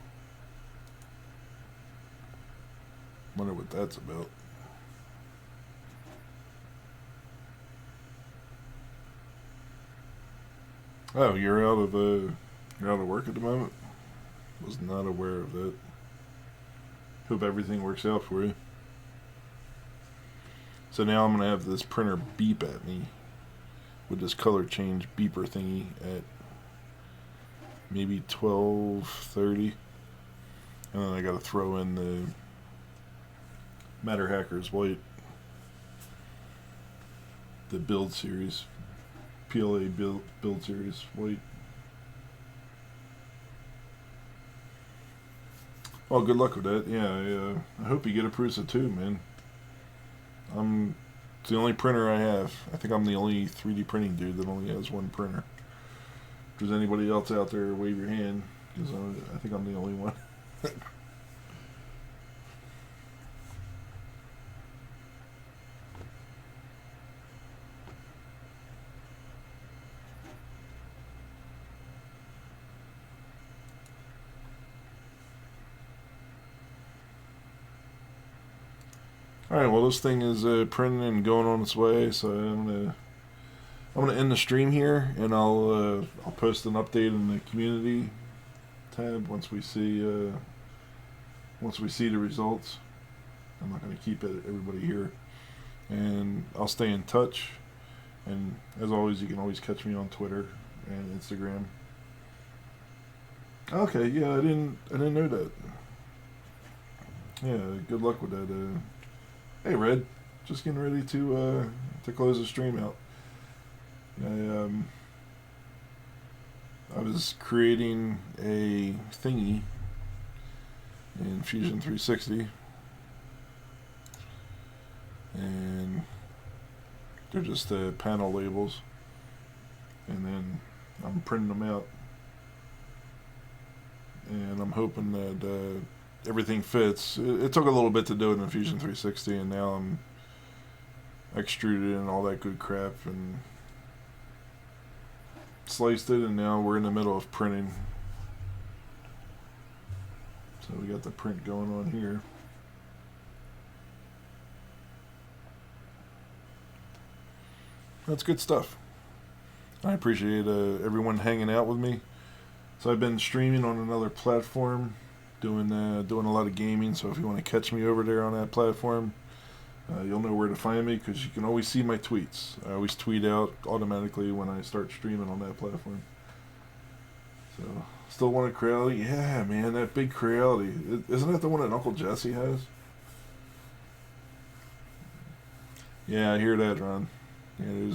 Wonder what that's about. Oh, you're out of work at the moment? Was not aware of that. Hope everything works out for you. So now I'm gonna have this printer beep at me with this color change beeper thingy at maybe 12:30, and then I gotta throw in the Matter Hackers White, the build series, PLA build series White. Well, good luck with that. Yeah, I hope you get a Prusa too, man. It's the only printer I have. I think I'm the only 3D printing dude that only has one printer. If there's anybody else out there, wave your hand, because I think I'm the only one. Alright, well this thing is printing and going on its way, so I'm gonna end the stream here, and I'll post an update in the community tab once we see the results. I'm not gonna keep everybody here, and I'll stay in touch. And as always, you can always catch me on Twitter and Instagram. Okay, yeah, I didn't know that. Yeah, good luck with that. Hey, Red, just getting ready to close the stream out. I was creating a thingy in Fusion 360, and they're just panel labels, and then I'm printing them out, and I'm hoping that everything fits. It took a little bit to do it in Fusion 360, and now I'm extruded and all that good crap, and sliced it, and now we're in the middle of printing. So we got the print going on here. That's good stuff. I appreciate everyone hanging out with me. So I've been streaming on another platform, doing a lot of gaming. So if you want to catch me over there on that platform, you'll know where to find me, because you can always see my tweets. I always tweet out automatically when I start streaming on that platform. So, still want a Creality? Yeah, man, that big Creality. Isn't that the one that Uncle Jesse has? Yeah, I hear that, Ron. Yeah,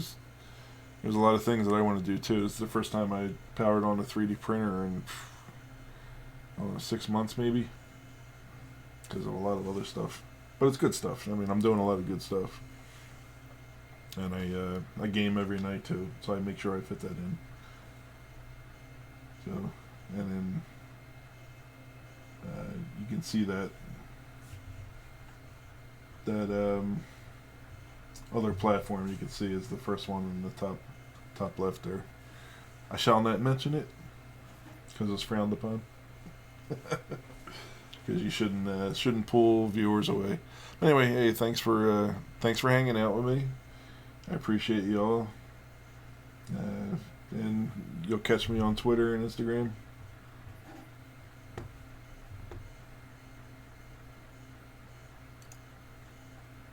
there's a lot of things that I want to do too. This is the first time I powered on a 3D printer in, I don't know, 6 months maybe, because of a lot of other stuff. But it's good stuff. I mean, I'm doing a lot of good stuff. And I game every night too, so I make sure I fit that in. So, and then you can see that other platform you can see is the first one in the top left there. I shall not mention it because it's frowned upon. Because you shouldn't pull viewers away. Anyway, hey, thanks for hanging out with me. I appreciate you all. And you'll catch me on Twitter and Instagram.